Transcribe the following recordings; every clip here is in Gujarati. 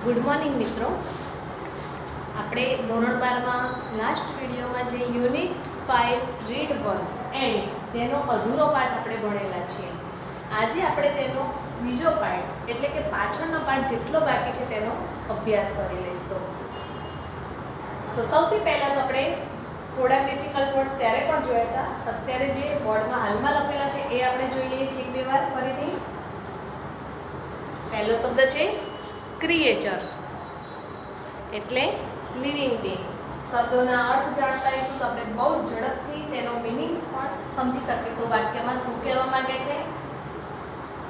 ગુડ મોર્નિંગ મિત્રો, આપણે ધોરણ 12માં લાસ્ટ વિડીયોમાં જે યુનિટ 5 રીડ 1 એન્ડ્સ જેનો અધૂરો પાઠ આપણે ભણેલા છીએ, આજે આપણે તેનો બીજો પાઠ એટલે કે પાછળનો પાઠ જેટલો બાકી છે તેનો અભ્યાસ કરી લઈશું. તો સૌથી પહેલાં તો આપણે થોડા ડિફિકલ્ટ વર્ડ્સ ત્યારે પણ જોયા હતા. અત્યારે જે બોર્ડમાં હાલમાં લખેલા છે એ આપણે જોઈ લઈએ છીએ બે વાર ફરીથી. પહેલો શબ્દ છે ક્રિએચર એટલે લિવિંગ બિંગ. શબ્દોના અર્થ જાણતા રહીશું તો આપણે બહુ ઝડપથી તેનો મિનિંગ્સ પણ સમજી શકીશું. વાક્યમાં શું કહેવા માંગે છે.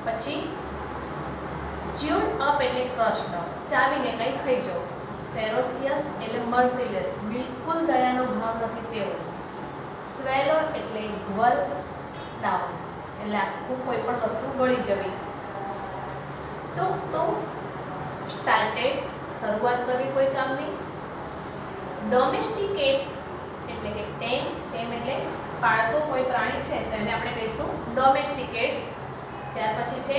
પછી ચ્યુડ અપ એટલે ક્રશ્ડ અપ, ચાવીને કંઈ ખાઈ જવું. ફેરોસિયસ એટલે મર્સીલેસ, બિલકુલ દયાનો ભાવ નથી તેવો. સ્વેલો એટલે ગોલ ડાઉન એટલે આખું કોઈ પણ વસ્તુ ગળી જવી. ટુ સ્ટાર્ટેડ શરૂઆત કરવી કોઈ કામની. ડોમેસ્ટિકેટ એટલે કે ટેમ એટલે પાળતું કોઈ પ્રાણી છે તો એને આપણે કહીશું ડોમેસ્ટિકેટ. ત્યાર પછી છે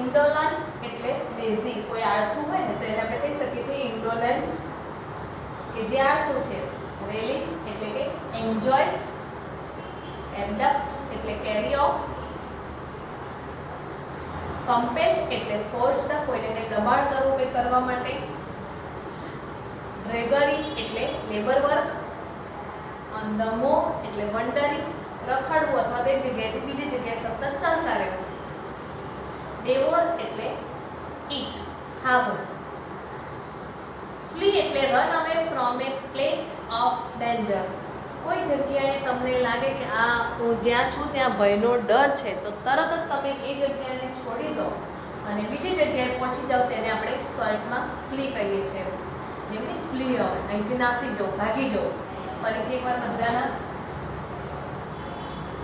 ઇન્ડોલન્ટ એટલે લેઝી, કોઈ આળસુ હોય ને તો એને આપણે કહી શકીએ છીએ ઇન્ડોલન્ટ કે જે આળસુ છે. રેલિસ એટલે કે એન્જોય. એબડક્ટ એટલે કેરી ઓફ. કમ્પેલ એટલે ફોર્સ્ડ, કોઈને કંઈ દબાણ કરવું કંઈ કરવા માટે. ડ્રેગરી એટલે labour work. On the move એટલે વન્ડરિંગ, રખડવું અથવા તો એક જગ્યાએથી બીજી જગ્યાએ સતત ચાલતા રહેવું. ડેવોર એટલે ઈટ, ખાવું. ફ્લી એટલે run away from A place of danger. કોઈ જગ્યાએ તમને લાગે કે આ હું જ્યાં છું ત્યાં ભયનો ડર છે તો તરત જ તમે એ જગ્યાને છોડી દો અને બીજી જગ્યાએ પહોંચી જાઓ, તેને આપણે શોર્ટમાં ફ્લી કહીએ છીએ. જેમને ફ્લી આવે, અહીંથી નાસી જાઓ, ભાગી જાઓ. ફરીથી એકવાર બધાના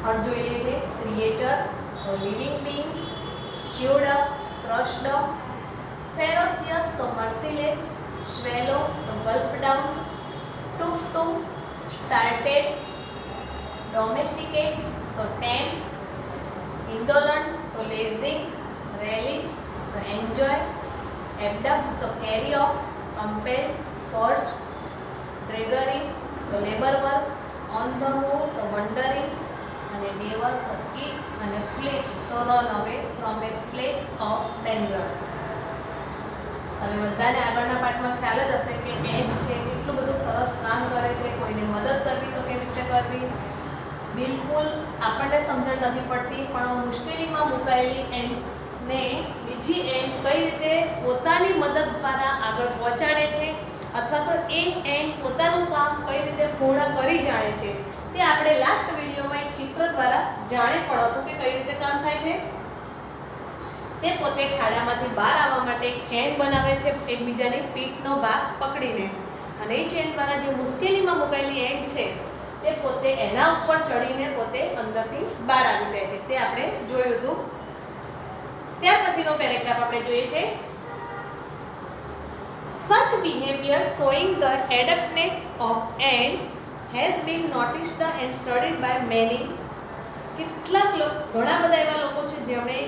અર્થ જોઈ લઈએ છીએ. ક્રિએચર તો લિવિંગ બિંગ, ચ્યુડ અપ ક્રશ્ડ અપ, ફેરોસિયસ તો મર્સીલેસ, સ્વેલો તો ગલ્પ ડાઉન, ટુ સ્ટાર્ટેડ, ડોમેસ્ટિકેટ તો ટેમ, ઇન્ડોલન્ટ તો લેઝી, રેલિસ તો એન્જોય, એબડક્ટ તો કેરી ઓફ, કમ્પેલ ફોર્સ, ડ્રેગરી તો labour work, on the move તો વન્ડરિંગ, અને ડેવર તો ઈટ, અને ફ્લી તો run away from A place of danger. તમે બધાને આગળના પાઠમાં ખ્યાલ જ હશે કે એન્ડ છે કેટલું બધું સરસ કામ કરે છે. કોઈને મદદ કરવી તો કેવી રીતે કરવી, બિલકુલ આપણને સમજણ નથી પડતી પણ મુશ્કેલીમાં મુકાયેલી એન્ડને બીજી એન્ડ કઈ રીતે પોતાની મદદ દ્વારા આગળ પહોંચાડે છે અથવા તો એ એન્ડ પોતાનું કામ કઈ રીતે પૂર્ણ કરી જાણે છે તે આપણે લાસ્ટ વિડીયોમાં એક ચિત્ર દ્વારા જાણે પણ હતું કે કઈ રીતે કામ થાય છે. તે પોતે ખાડામાંથી બહાર આવવા માટે એક ચેન બનાવે છે એકબીજાની પીઠનો ભાગ પકડીને, અને એ ચેન દ્વારા જે મુશ્કેલીમાં મુકાયેલી એન્ડ છે તે પોતે એના ઉપર ચડીને પોતે અંદરથી બહાર આવી જાય છે. તે આપણે જોયું હતું. ત્યાર પછીનો પેરેગ્રાફ આપણે જોઈએ છે. Such behavior showing the adaptness of ants has been noticed and studied by many. કેટલાક ઘણા બધા એવા લોકો છે જેમણે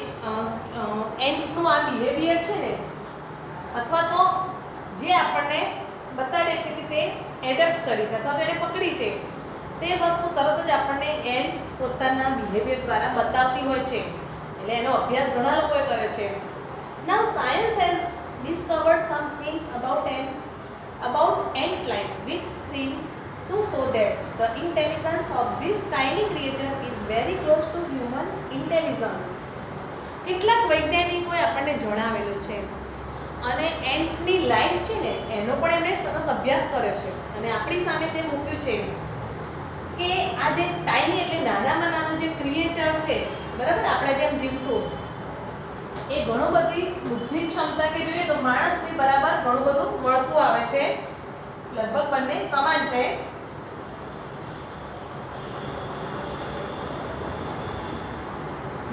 એન્ટનું આ બિહેવિયર છે ને અથવા તો જે આપણને બતાડે છે કે તે એડપ્ટ કરી છે અથવા તો એને પકડી છે તે વસ્તુ તરત જ આપણને એન્ટ પોતાના બિહેવિયર દ્વારા બતાવતી હોય છે. એટલે એનો અભ્યાસ ઘણા લોકોએ કર્યો છે. Now science has discovered some things about ant life which seem to show that the intelligence of this tiny creature is very close to human intelligence. કેટલાક વૈજ્ઞાનિકોએ આપણને જણાવેલું છે અને એન્ટની લાઈફ છે ને એનો પણ એમણે સરસ અભ્યાસ કર્યો છે અને આપણી સામે તે મૂક્યું છે કે આ જે ટાઈની એટલે નાનામાં નાનું જે ક્રિએચર છે, બરાબર, આપણે જેમ જીવતું એ ઘણું બધી બુદ્ધિ ક્ષમતા કે જોઈએ તો માણસની બરાબર ઘણું બધું મળતું આવે છે. લગભગ બંને સમાન છે.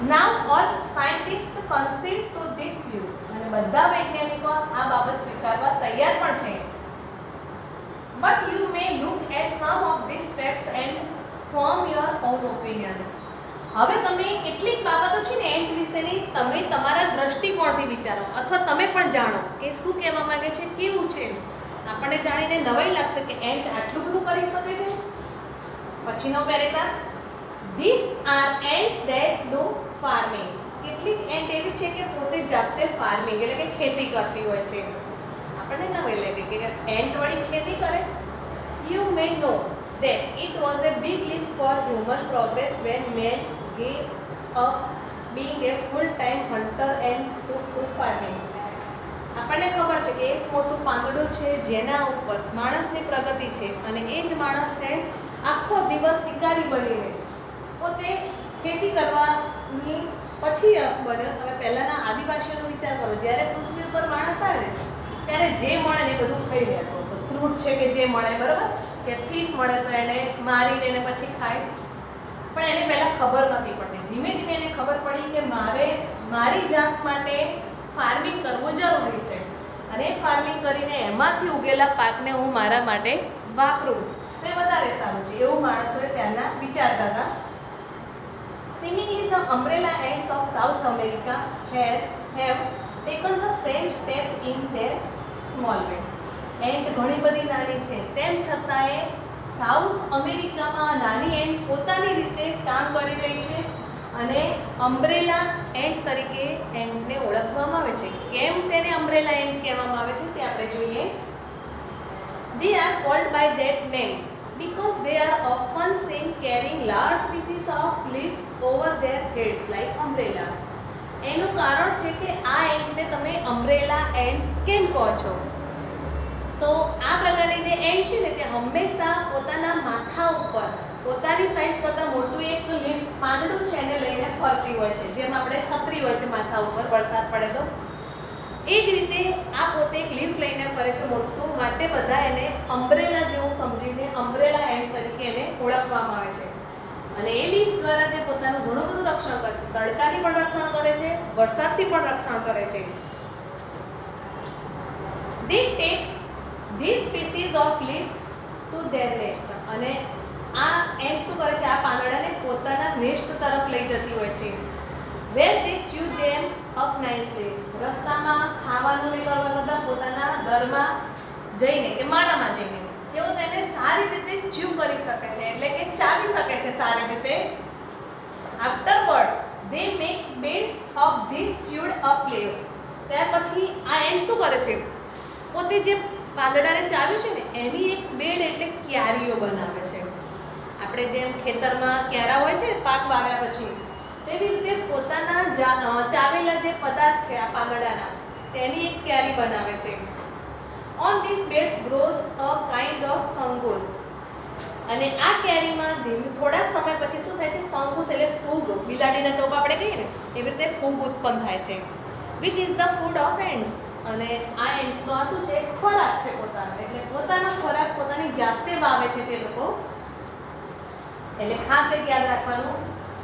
Now all scientists concede to this view. અને બધા વૈજ્ઞાનિકો આ બાબત સ્વીકારવા તૈયાર પણ છે. But you may look at some of these facts and form your own opinion. હવે તમે કેટલીક બાબતો છે ને એન્ટ વિશેની તમે તમારા દ્રષ્ટિકોણથી વિચારો અથવા તમે પણ જાણો કે શું કહેવા માંગે છે, કેવું છે. આપણને જાણીને નવાઈ લાગશે કે એન્ટ આટલું બધું કરી શકે છે. પછીનો paragraph, this are ants that do farming. કેટલીક એન્ટ એવી છે કે પોતે જાતે ફાર્મિંગ એટલે કે ખેતી કરતી હોય છે. આપણને નવાઈ લાગે કે એન્ટ વળી ખેતી કરે. You may know that it was a big leap for human progress when man gave up being a full-time hunter and took to farming. આપણને ખબર છે કે એક મોટું પાંદડું છે જેના ઉપર માણસની પ્રગતિ છે અને એ જ માણસ છે આખો દિવસ શિકારી બનીને પોતે ખેતી કરવાની પછી બન્યો. તમે પહેલાના આદિવાસીઓનો વિચાર કરો, જ્યારે પૃથ્વી ઉપર માણસ આવે ને ત્યારે જે મળે ને એ બધું ખાઈ લેતો હતો. ફ્રૂટ છે કે જે મળે, બરાબર, કે ફિશ મળે તો એને મારીને એને પછી ખાય. પણ એને પહેલાં ખબર નથી પડતી. ધીમે ધીમે એને ખબર પડી કે મારે મારી જાત માટે ફાર્મિંગ કરવું જરૂરી છે અને ફાર્મિંગ કરીને એમાંથી ઉગેલા પાકને હું મારા માટે વાપરું તો એ વધારે સારું છે, એવું માણસોએ ત્યારના વિચારતા હતા. Seemingly the umbrella ants of South America have taken the same step in their small way. Ant ઘણી બધી નાની છે તેમ છતાંય સાઉથ અમેરિકામાં નાની એન્ટ પોતાની રીતે કામ કરી રહી છે અને અમ્બ્રેલા એન્ટ તરીકે એન્ટને ઓળખવામાં આવે છે. કેમ તેને અમ્બ્રેલા એન્ટ કહેવામાં આવે છે તે આપણે જોઈએ. They are called by that name because they are often seen carrying large pieces of leaf over their heads like umbrellas. એનું કારણ છે કે આ એન્ટને તમે અમ્બ્રેલા એન્ટ્સ કેમ કહો છો? તો આ પ્રકારની જે એન્ટ છે ને તે હંમેશા પોતાના માથા ઉપર પોતાની સાઈઝ કરતાં મોટું એક લીફ પાંદડું છે એને લઈને ફરતી હોય છે, જેમ આપણે છત્રી હોય છે માથા ઉપર વરસાદ પડે તો. એ જ રીતે આ પોતે એક લીફ લઈને ફરે છે મોટું, માટે બધા એને અમ્બ્રેલા જેવું સમજીને અમ્બ્રેલા એન્ટ તરીકે એને ઓળખવામાં આવે છે. અને એ લીફ દ્વારા તે પોતાનું ઘણું બધું રક્ષણ કરે છે. તડકાથી પણ રક્ષણ કરે છે, વરસાદથી પણ રક્ષણ કરે છે. They take these species of leaf to their nest. અને આ એન્ટ શું કરે છે, આ પાંદડાને પોતાના નેસ્ટ તરફ લઈ જતી હોય છે. Where they chew them up nicely. રસ્તામાં ખાવાનું લઈ કરવા કરતાં પોતાના દરમાં જઈને કે માળામાં જઈને તેઓ તેને સારી રીતે ચ્યુ કરી શકે છે, એટલે કે ચાવી શકે છે સારી રીતે. Afterwards they make beds of these chewed up leaves. ત્યાર પછી આ એન્ટ શું કરે છે, પોતે જે પાંદડાને ચાવ્યું છે ને એની એક બેડ એટલે ક્યારીઓ બનાવે છે. આપણે જેમ ખેતરમાં ક્યારા હોય છે પાક વાવ્યા પછી, તેવી રીતે પોતાના ચાવેલા જે પદાર્થ છે આ પાંદડાના તેની એક ક્યારી બનાવે છે. On these beds grows a kind of fungus. અને આ ક્યારીમાં થોડા સમય પછી શું થાય છે, ફંગસ એટલે ફૂગ, બિલાડીના ટોપ આપણે કહીએ ને એવી રીતે ફૂગ ઉત્પન્ન થાય છે. Which is the food of ants. અને આ એન્ટનો આ શું છે, ખોરાક છે પોતાનો, એટલે પોતાનો ખોરાક પોતાની જાતે વાવે છે તે લોકો. એટલે ખાસ એક યાદ રાખવાનું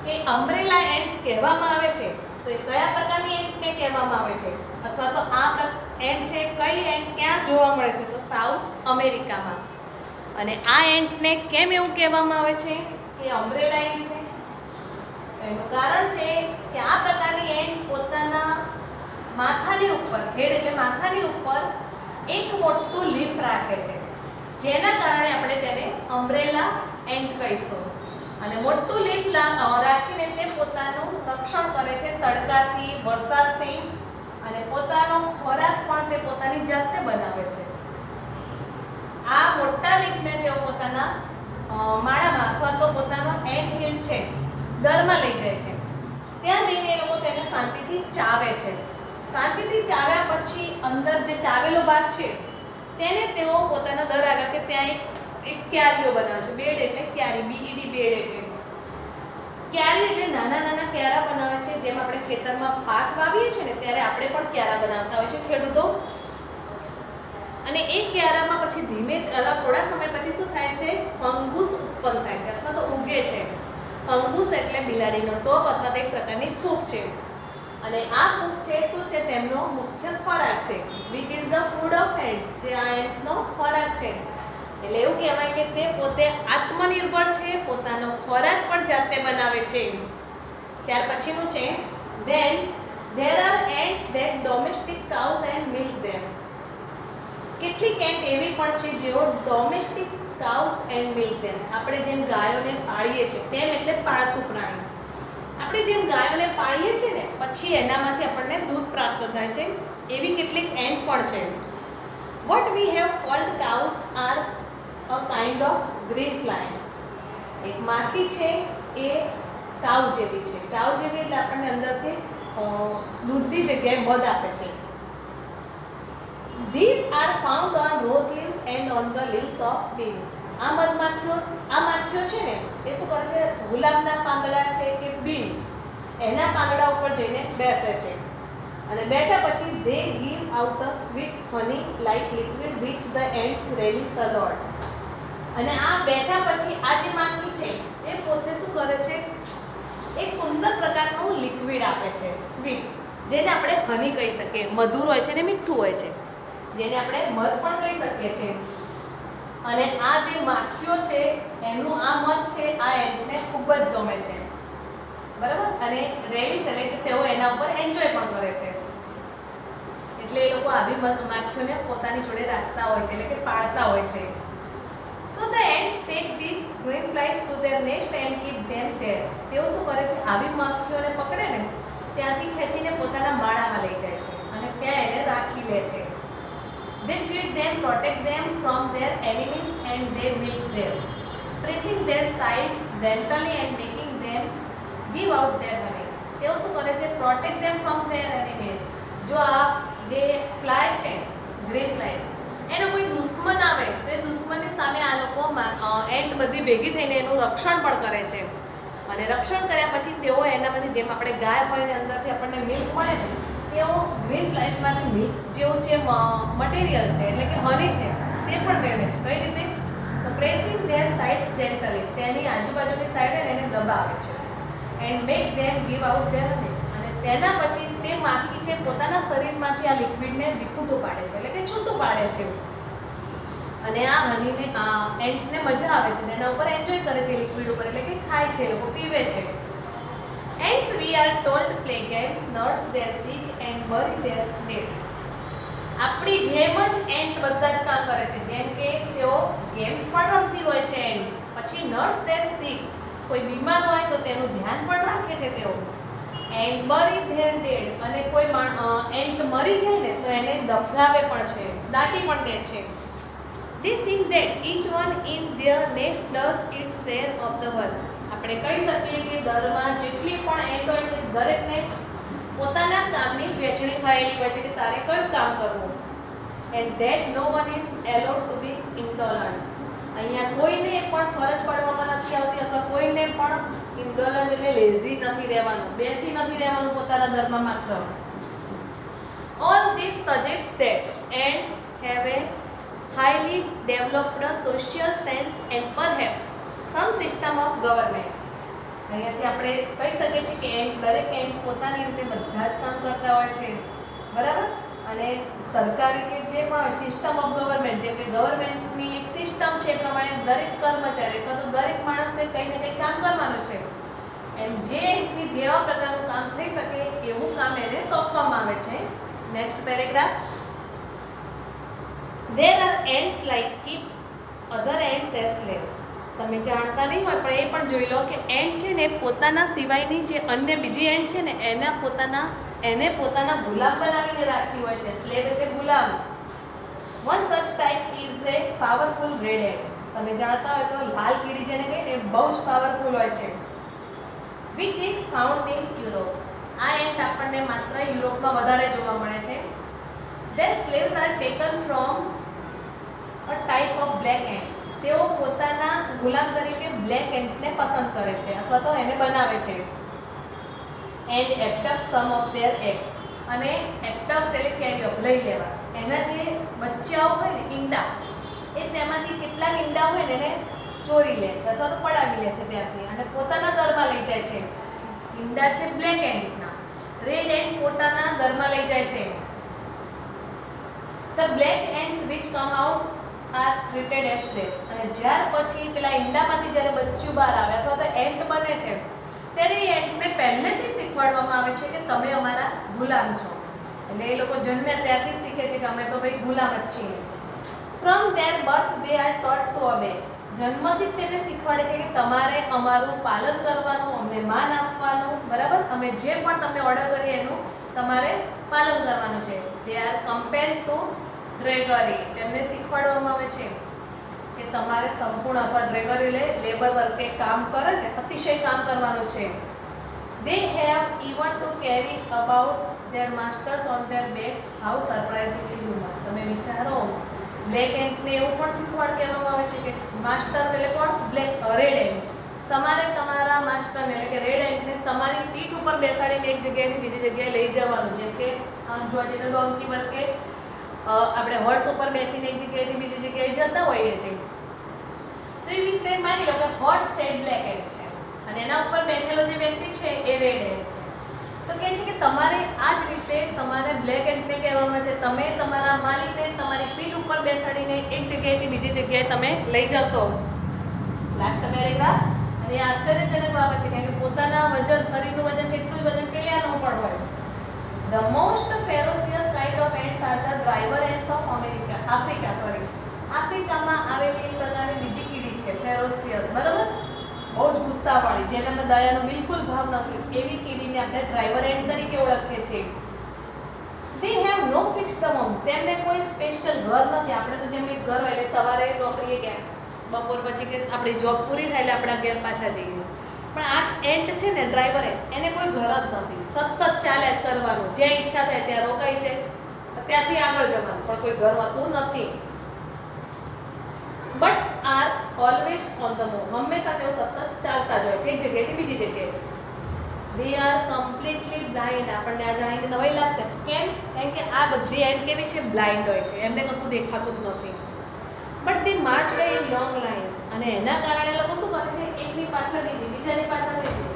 કે અમ્બ્રેલા એન્ટ્સ કહેવામાં આવે છે તો એ કયા પ્રકારની એન્ટને કહેવામાં આવે છે, અથવા તો આ એન્ટ છે કઈ એન્ટ ક્યાં જોવા મળે છે, તો સાઉથ અમેરિકામાં. અને આ એન્ટને કેમ એવું કહેવામાં આવે છે કે અમ્બ્રેલા એન્ટ છે? એનું કારણ છે કે આ પ્રકારની એન્ટ પોતાના માથાની ઉપર, હેડ એટલે માથાની ઉપર એક મોટું લીફ રાખે છે, જેના કારણે આપણે તેને અમ્બ્રેલા એન્ટ કહીશું. અને મોટું લીફ રાખીને તે પોતાનું રક્ષણ કરે છે તડકાથી, વરસાદથી, અને પોતાનો ખોરાક પણ તે પોતાની જાતે બનાવે છે. આ મોટા લીફને તેઓ પોતાના માળામાં અથવા તો પોતાનો એન્ટ હિલ છે દરમાં લઈ જાય છે. ત્યાં જઈને એ લોકો તેને શાંતિથી ચાવે છે. શાંતિથી ચાવ્યા પછી અંદર જે ચાવેલો ભાગ છે તેને તેઓ પોતાના દર આગળ કે ત્યાં એક ક્યારીઓ બનાવે છે. બેડ એટલે ક્યારી, BED બેડ એટલે ક્યારી એટલે નાના નાના ક્યારા બનાવે છે, જેમ આપણે ખેતરમાં પાક વાવીએ છીએ ને ત્યારે આપણે પણ ક્યારા બનાવતા હોય છે ખેડૂતો. અને એ ક્યારામાં પછી ધીમે થોડા સમય પછી શું થાય છે, ફંગસ ઉત્પન્ન થાય છે અથવા તો ઉગે છે. ફંગસ એટલે બિલાડીનો ટોપ અથવા તો એક પ્રકારની ફૂગ છે. અને આ ફૂગ છે શું છે, તેમનો મુખ્ય ખોરાક છે. Which is the food of ants. જે આ એન્ટનો ખોરાક છે. એટલે એવું કહેવાય કે તે પોતે આત્મનિર્ભર છે, પોતાનો ખોરાક પણ જાતે બનાવે છે. ત્યાર પછીનું છે then there are ants that domestic cows and milk them. કેટલીક એન્ટ એવી પણ છે જેઓ domestic cows and milk them, આપણે જેમ ગાયોને પાળીએ છીએ તેમ એટલે પાળતું પ્રાણી, આપણે જેમ ગાયોને પાળીએ છીએ ને પછી એનામાંથી આપણને દૂધ પ્રાપ્ત થાય છે, એવી કેટલીક એન્ટ પણ છે. What we have called cows are a kind of green fly. એક માખી છે એ કાઉ જેવી છે, કાઉ જેવી એટલે આપણને અંદરથી દૂધની જગ્યાએ મધ આપે છે. These are found on rose leaves and on the leaves of beans. આ માખીઓ છે ને એ શું કરે છે, ગુલાબના પાંદડા છે કે બીન્સ એના પાંદડા ઉપર જઈને બેસે છે અને બેઠા પછી they give out a sweet honey like liquid which the ants relish a lot. અને આ બેઠા પછી આ જે માખી છે એ પોતે શું કરે છે, એક સુંદર પ્રકારનું લિક્વિડ આપે છે સ્વીટ, જેને આપણે હની કહી શકીએ, મધુર હોય છે ને મીઠું હોય છે, જેને આપણે મધ પણ કહી શકીએ છીએ. અને આ જે માખીઓ છે એનું આ મધ છે આ એન્ટને ખૂબ જ ગમે છે, બરાબર. અને રેલીસ એટલે કે તેઓ એના ઉપર એન્જોય પણ કરે છે, એટલે એ લોકો આવી માખીઓને પોતાની જોડે રાખતા હોય છે, એટલે કે પાળતા હોય છે. So the ants take these green flies to their nest and keep them there. તેઓ શું કરે છે, આવી માખીઓને પકડે ને ત્યાંથી ખેંચીને પોતાના માળામાં લઈ જાય છે અને ત્યાં એને રાખી લે છે. They feed them, protect them from their enemies and they milk them, pressing their sides gently and making them give out their honey. તેઓ શું કરે છે, protect them from their enemies. જો આ જે ફ્લાય છે ગ્રીન ફ્લાયસ એનો કોઈ દુશ્મન આવે તો એ દુશ્મનની સામે આ લોકો એન્ટ બધી ભેગી થઈને એનું રક્ષણ પણ કરે છે અને રક્ષણ કર્યા પછી તેઓ એનામાંથી જેમ આપણે ગાય હોય ને અંદરથી આપણને મિલ્ક મળે ને તેઓ ગ્રીન ફ્લાયસમાંથી મિલ્ક જેવું જે મટીરિયલ છે એટલે કે હની છે તે પણ મેળવે છે. કઈ રીતે, તો પ્રેસિંગ ધેર સાઇડ્સ જેન્ટલી, તેની આજુબાજુની સાઈડે એને દબાવે છે and make them give out their honey, અને તેના પછી તે માખી છે પોતાના શરીરમાંથી આ લિક્વિડને વિખૂટું પાડે છે એટલે કે છૂટું પાડે છે અને આ હનીને એન્ટને મજા આવે છે, તેના ઉપર એન્જોય કરે છે લિક્વિડ ઉપર, એટલે કે ખાય છે, લોકો પીવે છે. Ants we are told play games, nurse their sick and bury their dead. આપણી જેમ જ એન્ટ બધા જ કામ કરે છે, જેમ કે તેઓ ગેમ્સ પણ રમતી હોય છે એન્ટ, પછી નર્સ ધેર સિક, કોઈ બીમાર હોય તો તેનું ધ્યાન પણ રાખે છે તેઓ, એન્ડ બરી ધેર ડેડ, અને કોઈ એન્ટ મરી જાય ને તો એને દફનાવે પણ છે, દાટી પણ દે છે. They think that each one in their nest does its share of the work. આપણે કહી શકીએ કે દરમાં જેટલી પણ એન્ટ હોય છે દરેકને પોતાના કામની વહેંચણી થયેલી હોય છે કે તારે કયું કામ કરવું. And that no one is allowed to be indolent. અહીંયા કોઈને પણ ફરજ પાડવામાં નથી આવતી અથવા કોઈને પણ ઇન્ડોલન્ટ એટલે લેઝી નથી રહેવાનું, બેસી નથી રહેવાનું પોતાના દરમાં માત્ર. All this suggests that ants have a highly developed social sense and perhaps some system of government. અહીંયાથી આપણે કહી શકીએ છીએ કે દરેક એન્ટ પોતાની રીતે બધા જ કામ કરતા હોય છે, બરાબર. અને સરકારી કે જે પણ સિસ્ટમ ઓફ ગવર્મેન્ટ, જેમ કે ગવર્મેન્ટની એક સિસ્ટમ છે એ પ્રમાણે દરેક કર્મચારી અથવા તો દરેક માણસે કંઈ ને કંઈ કામ કરવાનું છે, એમ જે એન્ટથી જેવા પ્રકારનું કામ થઈ શકે એવું કામ એને સોંપવામાં આવે છે. Next paragraph. There are ants like keep other ants as slaves. તમે જાણતા નહીં હોય પણ એ પણ જોઈ લો કે એન્ટ છે ને પોતાના સિવાયની જે અન્ય બીજી એન્ટ છે ને એને પોતાના ગુલામ બનાવીને રાખતી હોય છે. સ્લેવ એટલે ગુલામ. One such type is a powerful red ant. તમે જાણતા હોય તો લાલ કીડી જેને કહે ને બહુ જ પાવરફુલ હોય છે. Which is found in Europe. આ એન્ટ આપણને માત્ર યુરોપમાં વધારે જોવા મળે છે. Their slaves are taken from a type of black ant. તેઓ પોતાના ગુલામ તરીકે બ્લેક એન્ટને પસંદ કરે છે અથવા તો એને બનાવે છે. And abduct some of their eggs, અને એબ્ડક્ટ એટલે કેરી ઓફ લઈ લેવા, એના જે બચ્ચાઓ હોય ને ઈંડા એ તેમાંથી કેટલાક ઈંડા હોય ને એને ચોરી લે છે અથવા તો પડાવી લે છે ત્યાંથી અને પોતાના દરમાં લઈ જાય છે. ઈંડા છે બ્લેક એન્ટના, રેડ એન્ટ પોતાના દરમાં લઈ જાય છે. The black ants which come out are treated as slaves. અને જ્યાર પછી પેલા ઈંડામાંથી જ્યારે બચ્ચું બહાર આવે અથવા તો એન્ટ બને છે ત્યારે એ એન્ટને પહેલેથી શીખવાડવામાં આવે છે કે તમે અમારા ગુલામ છો. એટલે એ લોકો જન્મ્યા ત્યારથી શીખે છે કે અમે તો ભાઈ ગુલામ જ છીએ. From their birth they are taught to obey. જન્મથી જ તેમને શીખવાડે છે કે તમારે અમારું પાલન કરવાનું, અમને માન આપવાનું, બરાબર? અમે જે પણ તમને ઓર્ડર કરીએ એનું તમારે પાલન કરવાનું છે. They are compelled to drudgery. તેમને શીખવાડવામાં આવે છે કે તમારે સંપૂર્ણ અથવા ડ્રેગરી લેબર વર્ક કે કામ કરે ને અતિશય કામ કરવાનું છે. They have even to carry about their masters on their backs. How surprisingly human. તમે વિચારો, બ્લેક એન્ટને એવું પણ શીખવાડ કહેવામાં આવે છે કે માસ્ટર એટલે કોણ? Red ant. તમારે તમારા માસ્ટરને એટલે કે રેડ એન્ટને તમારી પીઠ ઉપર બેસાડીને એક જગ્યાએથી બીજી જગ્યાએ લઈ જવાનું. જેમ કે જોવા જઈએ તો ડોંકી વર્કે આપણે હોર્સ ઉપર બેસીને એક જગ્યાએથી બીજી જગ્યાએ જતા હોઈએ છીએ. તો એવી રીતે માની લો કે હોર્સ છે એ બ્લેક એન્ટ છે અને એના ઉપર બેઠેલો જે વ્યક્તિ છે એ રેડ એન્ટ છે. તો કહે છે કે તમારે આ જ રીતે તમારે બ્લેક એન્ટને કહેવામાં છે તમે તમારા માલિકને તમારી પીઠ ઉપર બેસાડીને એક જગ્યાએથી બીજી જગ્યાએ તમે લઈ જશો. Last paragraph. અને એ આશ્ચર્યજનક બાબત છે કે પોતાના વજન, શરીરનું વજન છે એટલું વજન પેલાનું પણ હોય. The most ferocious kind of ants are the driver ants of Africa. આફ્રિકામાં આવેલી એક પ્રકારની બીજી કીડી છે ફેરોસિયસ, બરાબર? બહુ જ ગુસ્સાવાળી, જેનામાં દયાનો બિલકુલ ભાવ નથી, એવી કીડીને આપણે ડ્રાઈવર એન્ટ તરીકે ઓળખીએ છીએ. They have no fixed home. તેમને કોઈ સ્પેશિયલ ઘર નથી. આપણે તો જેમ એક ઘર હોય એટલે સવારે નોકરીએ ગયા, બપોર પછી કે આપણી જોબ પૂરી થાય એટલે આપણા ઘેર પાછા જઈએ. પણ આ એન્ટ છે ને, ડ્રાઈવર એન્ટ, એને કોઈ ઘર જ નથી. સતત ચાલ્યા જ કરવાનું. જ્યાં ઈચ્છા થાય ત્યાં રોકાઈ જાય, ત્યાંથી આગળ જવાનું, પણ કોઈ ઘર હોતું નથી. But are always on the move. હંમેશા તેઓ સતત ચાલતા જ હોય છે એક જગ્યાએથી બીજી જગ્યાએ. They are completely blind. આપણને આ જાણીને નવાઈ લાગશે. કેમ? કારણ કે આ બધી એન્ટ કેવી છે? બ્લાઇન્ડ હોય છે, એમને કશું દેખાતું જ નથી. But they March in long lines. અને એના કારણે લોકો શું કરે છે? એકની પાછળ બીજી, બીજાની પાછળ ત્રીજી,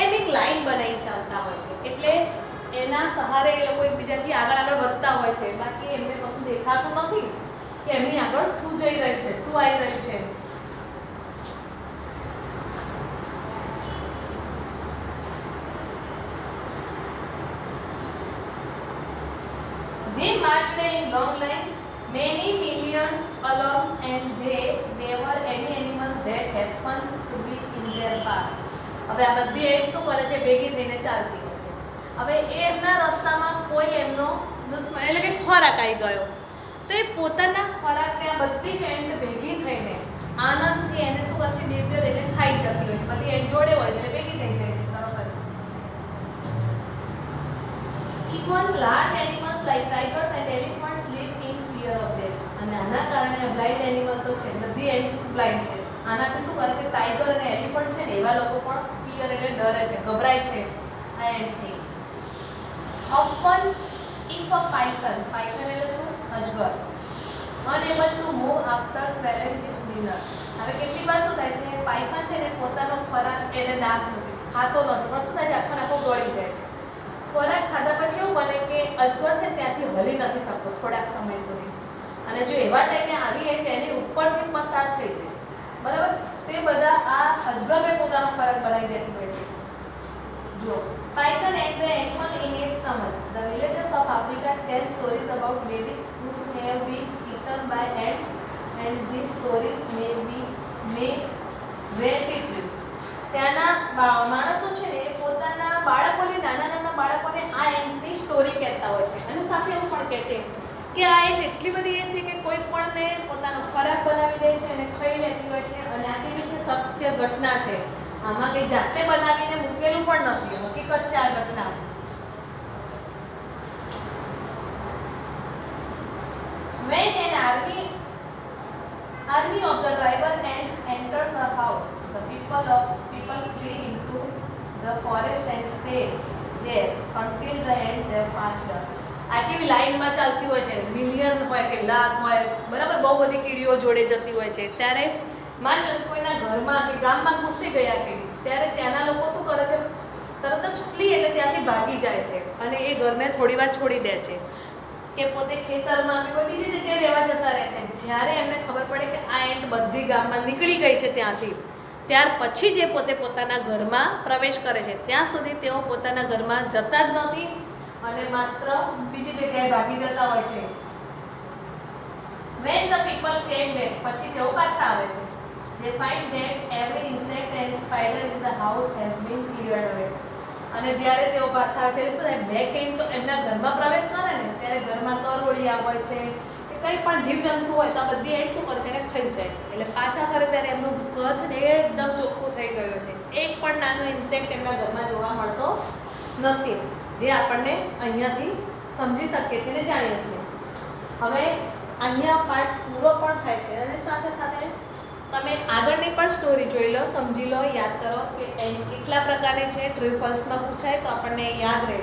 એમ એક લાઈન બનાવીને ચાલતા હોય છે. એટલે એના સહારે એ લોકો એકબીજાથી આગળ આગળ વધતા હોય છે. બાકી એમને કશું દેખાતું નથી કે એમની આગળ શું જઈ રહ્યું છે, શું આવી રહ્યું છે. They marched in long lines, many millions along, and they never any animal that happens to be in their path. હવે આ બધી એન્ટ શું કરે છે? ભેગી થઈને ચાલતી હોય છે. હવે એમના રસ્તામાં કોઈ એમનો દુશ્મન એટલે કે ખોરાક આવી ગયો તો એ પોતાના ખોરાકને આ બધી જ એન્ટ ભેગી થઈને આનંદથી એને શું કરશે? બેબીઓ એટલે ખાઈ જતી હોય છે. બધી એન્ટ જોડે હોય છે એટલે ભેગી થઈ જાય છે તરત જ. Even large animals like tigers and elephants live in fear of death. અને આના કારણે બ્લાઇન્ડ એનિમલ તો છે, બધી એન્ટ બ્લાઇન્ડ છે. આનાથી શું કરે છે? ટાઈગર અને એલિફન્ટ છે ને એવા લોકો પણ ફિયર એટલે ડરે છે, ગભરાય છે આ એન્ટથી. Often if a python એટલે શું? અજગર, unable to move after swallowing his dinner. હવે કેટલી વાર શું થાય છે? પાયથન છે ને પોતાનો ખોરાક એને દાંત નથી, ખાતો નથી, પણ શું થાય છે? આખો ગળી જાય છે. ખોરાક ખાધા પછી એવું બને કે અજગર છે ત્યાંથી હલી નથી શકતો થોડાક સમય સુધી. અને જો એવા ટાઈમે આવી એન્ટ એની ઉપરથી પસાર થઈ છે, બરાબર, તે બધા આ અજગરને પોતાનો ખોરાક બનાવી દેતી હોય છે. જો python and the animal in its summer. The villagers of Africa tell stories about babies who have been eaten by ants, and these stories may well be true. ત્યાંના માણસો છે ને પોતાના બાળકોને, નાના નાના બાળકોને આ એન્ટની સ્ટોરી કહેતા હોય છે. અને સાથે એવું પણ કહે છે કે આ એન્ટ એટલી બધી એ છે કે કોઈ પણને પોતાનો ખોરાક બનાવી દે છે અને ખાઈ લેતી હોય છે. અને આ કેવી છે? સત્ય ઘટના છે. આમાં કંઈ જાતે બનાવીને મૂકેલું પણ નથી, હકીકત છે આ ઘટના. When an army of the tribal ants enters a house, the people flee into the forest and stay there until the ants have passed. આ કેવી લાઈનમાં ચાલતી હોય છે, મિલિયન હોય કે લાખ હોય, બરાબર, બહુ બધી કીડીઓ જોડે જતી હોય છે. ત્યારે માની લો કોઈના ઘરમાં કે ગામમાં ઘૂસી ગયા કીડી, ત્યારે ત્યાંના લોકો શું કરે છે? તરત જ ફ્લી એટલે ત્યાંથી ભાગી જાય છે અને એ ઘરને થોડી વાર છોડી દે છે કે પોતે ખેતરમાં કે કોઈ બીજી જગ્યાએ રહેવા જતા રહે છે. જ્યારે એમને ખબર પડે કે આ એન્ટ બધી ગામમાં નીકળી ગઈ છે ત્યાંથી, ત્યાર પછી જે પોતે પોતાના ઘરમાં પ્રવેશ કરે છે ત્યાં સુધી તેઓ પોતાના ઘરમાં જતા જ નથી અને માત્ર બીજી જગ્યાએ ભાગી જતા હોય છે. When the people came back, પછી તેઓ પાછા આવે છે. They find that every insect and spider in the house has been cleared away. અને જ્યારે તેઓ પાછા આવે છે એટલે શું થાય, બેક એન્ડ તો એમના ઘરમાં પ્રવેશ કરે ને ત્યારે ઘરમાં કરોળિયા હોય છે કે કંઈ પણ જીવજંતુ હોય તો આ બધી એન્ડ શું કરે છે એને ખાઈ જાય છે. એટલે પાછા ફરે ત્યારે એમનું ઘર છે ને એકદમ ચોખ્ખું થઈ ગયું છે. એક પણ નાનો ઇન્સેક્ટ એમના ઘરમાં જોવા મળતો નથી, જે આપણને અહીંયાથી સમજી શકીએ છીએ ને જાણીએ છીએ. હવે અહીંયા પાર્ટ પૂરો પણ થાય છે અને સાથે સાથે તમે આગળની પણ સ્ટોરી જોઈ લો, સમજી લો, યાદ કરો કે એન્ડ કેટલા પ્રકારની છે. ટ્રુ ફોલ્સમાં પૂછાય તો આપણને યાદ રહે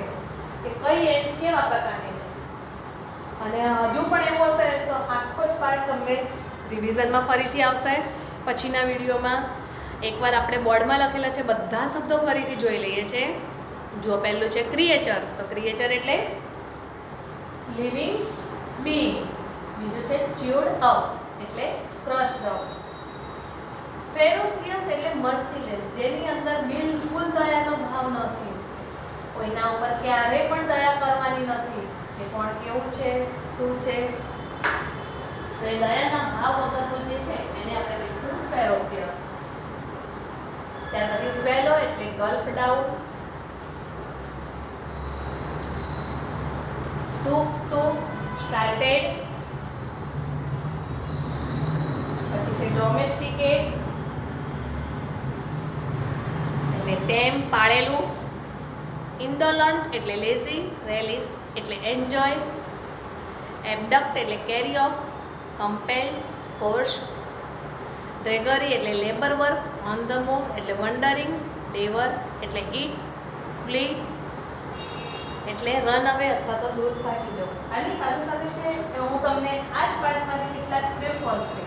કે કઈ એન્ડ કેવા પ્રકારની છે. અને હજુ પણ એવું હશે તો આખો જ પાર્ટ તમને રિવિઝનમાં ફરીથી આવશે પછીના વિડીયોમાં. એકવાર આપણે બોર્ડમાં લખેલા છે બધા શબ્દો ફરીથી જોઈ લઈએ છીએ. જો પહેલું છે ક્રિએચર, તો ક્રિએચર એટલે લિવિંગ બીંગ. બીજું છે ચ્યુડ અપ એટલે ક્રશ્ડ અપ. ફેરોસિયસ એટલે મર્સીલેસ, જેની અંદર બિલકુલ દયાનો ભાવ નથી, કોઈના ઉપર ક્યારેય પણ દયા કરવાની નથી કે કોણ કેવું છે શું છે. તો એ દયાના ભાવ વગરનું જે છે એને આપણે કહીશું ફેરોસિયસ. ત્યાર પછી સ્વેલો એટલે ગલ્પ ડાઉન. Two started. પછી છે ડોમેસ્ટિકેટ એટલે ટેમ પાળેલું. ઇન્ડોલન્ટ એટલે લેઝી. રેલિસ એટલે એન્જોય. એબડક્ટ એટલે કેરી ઓફ, કમ્પેલ, ફોર્સ. ડ્રેગરી એટલે labour work. On the move એટલે વન્ડરિંગ. ડેવર એટલે ઈટ. ફ્લી એટલે રન અવે અથવા તો દૂર ભાગી જવું. આની સાથે સાથે છે કે હું તમને આ જ પાઠમાંથી કેટલાક ટ્રુ ફોલ્સ છે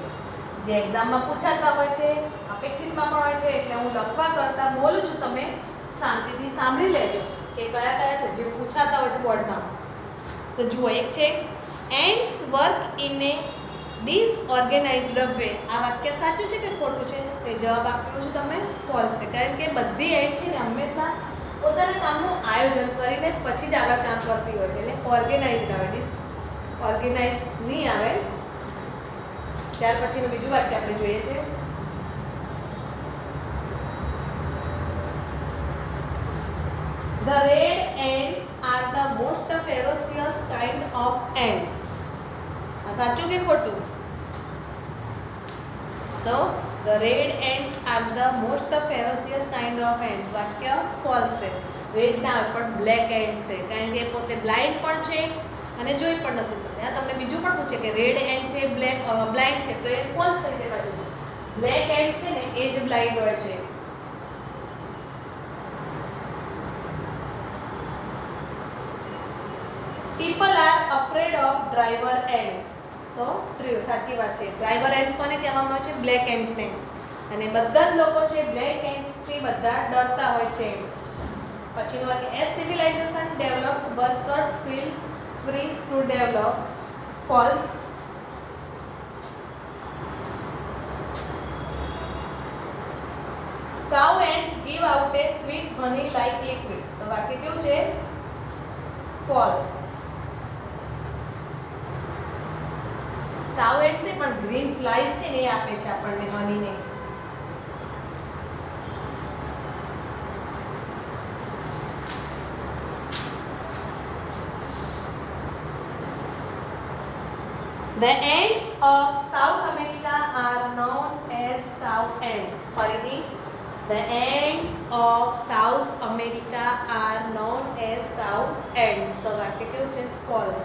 જે એક્ઝામમાં પૂછાતા હોય છે, અપેક્ષિતમાં પણ હોય છે, એટલે હું લખવા કરતાં બોલું છું, તમે શાંતિથી સાંભળી લેજો કે કયા કયા છે જે પૂછાતા હોય છે બોર્ડમાં. તો જુઓ, એક છે ants work in a disorganised way. આ વાક્ય સાચું છે કે ખોટું છે? તો જવાબ આપ્યો છું તમને ફોલ્સ છે, કારણ કે બધી એન્ડ છે ને હંમેશા પોતાના કામનું આયોજન કરીને પછી જ આગળ કામ કરતી હોય છે. એટલે ઓર્ગેનાઇઝડ આવે, ડિસઓર્ગેનાઇઝડ નહીં આવે. ત્યાર પછીનું બીજું વાક્ય આપણે જોઈએ છે. The red ants are the most ferocious kind of ants. આ સાચું કે ખોટું? તો the red ants are the most ferocious kind of ants. વાક્ય ફોલ્સ છે. રેડ ના પણ બ્લેક એન્ટ છે, કારણ કે પોતે બ્લાઇન્ડ પણ છે અને જોઈ પણ નથી શકતી. આ તમને બીજું પણ પૂછે કે રેડ એન્ટ છે, બ્લાઇન્ડ છે, તો એ ફોલ્સ થઈ જાય બાજુ. બ્લેક એન્ટ છે ને એ જ બ્લાઇન્ડ હોય છે. People are afraid of driver ants. તો ટ્રુ, સાચી વાત છે. ડ્રાઈવર એન્ટ્સ કોને કહેવામાં આવે છે? બ્લેક એન્ટને. અને બધા જ લોકો છે બ્લેક એન્ટથી બધા ડરતા હોય છે. પછીનું વાક્ય as civilisation develops workers feel free to develop. False. Cow ants give out a sweet honey like liquid. તો વાક્ય કેવું છે? ફોલ્સ. કાઉ એન્ટ્સ ને પણ ગ્રીન ફ્લાઈઝ છે ને એ આપે છે આપણને હનીને. The ants of South America are known as cow ants. ફરીથી, the ants of South America are known as cow ants. તો વાક્ય કેવું છે? ફોલ્સ.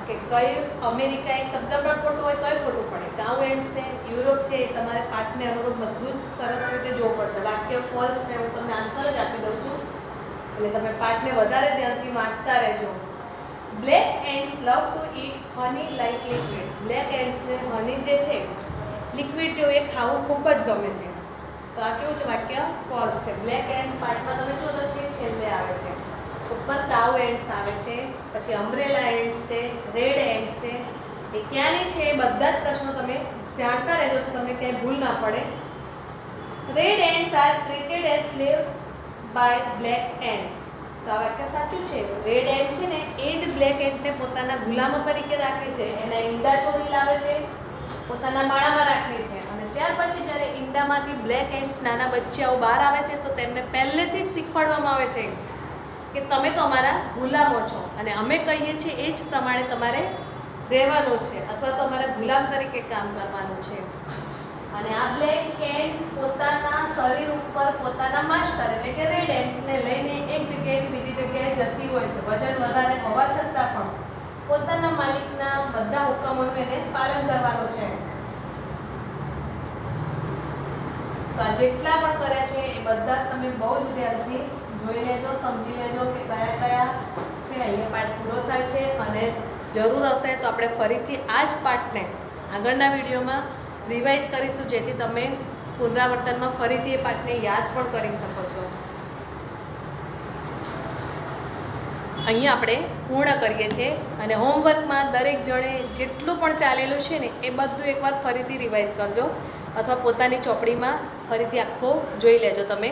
કે કઈ અમેરિકા એક શબ્દ પણ ખોટું હોય તોય ખોટું પડે. કાઉ એન્ટ્સ છે, યુરોપ છે, એ તમારે પાઠને અનુરૂપ બધું જ સરસ રીતે જોવું પડશે. વાક્ય ફોલ્સ છે, હું તમને આન્સર જ આપી દઉં છું, એટલે તમે પાઠને વધારે ધ્યાનથી વાંચતા રહેજો. Black ants love to eat honey like liquid. Black એન્ટ્સને હની જે છે લિક્વિડ જેવું એ ખાવું ખૂબ જ ગમે છે. તો આ કેવું છે? વાક્ય ફોલ્સ છે. બ્લેક એન્ડ પાર્ટમાં તમે જો તો છેલ્લે આવે છે. ઉપર કાઉ એન્ટ્સ આવે છે, પછી અમ્બ્રેલા એન્ટ્સ છે, રેડ એન્ટ્સ છે. એ ક્યાંની છે? બધા જ પ્રશ્નો તમે જાણતા રહેજો તો તમને ક્યાંય ભૂલ ના પડે. Red ants are treated as slaves by black ants. તો આ વાક્ય સાચું છે. રેડ એન્ડ છે ને એ જ બ્લેક એન્ડને પોતાના ગુલામો તરીકે રાખે છે, એના ઈંડા ચોરી લાવે છે, પોતાના માળામાં રાખે છે, અને ત્યાર પછી જ્યારે ઈંડામાંથી બ્લેક એન્ડ નાના બચ્ચાઓ બહાર આવે છે તો તેમને પહેલેથી જ શીખવાડવામાં આવે છે કે તમે તો અમારા ગુલામો છો અને અમે કહીએ છીએ એ જ પ્રમાણે તમારે રહેવાનું છે અથવા તો અમારા ગુલામ તરીકે કામ કરવાનું છે. અને આ બ્લેક એન્ડ પોતાના શરીર ઉપર પોતાના માસ્ટર એટલે કે રેડ એન્ડને લઈને એક જગ્યાએથી બીજી જગ્યાએ જતી હોય છે. વજન વધારે હોવા છતાં પણ પોતાના માલિકના બધા હુકમોનું એને પાલન કરવાનું છે. તો આ જેટલા પણ કર્યા છે એ બધા તમે બહુ જ ધ્યાનથી જોઈ લેજો, સમજી લેજો કે કયા કયા છે. અહીંયા પાઠ પૂરો થાય છે અને જરૂર હશે તો આપણે ફરીથી આ જ પાઠને આગળના વિડીયોમાં રિવાઇઝ કરીશું, જેથી તમે પુનરાવર્તનમાં ફરીથી એ પાઠને યાદ પણ કરી શકો છો. અહીંયા આપણે પૂર્ણ કરીએ છીએ અને હોમવર્કમાં દરેક જણે જેટલું પણ ચાલેલું છે ને એ બધું એકવાર ફરીથી રિવાઇઝ કરજો અથવા પોતાની ચોપડીમાં ફરીથી આખો જોઈ લેજો તમે.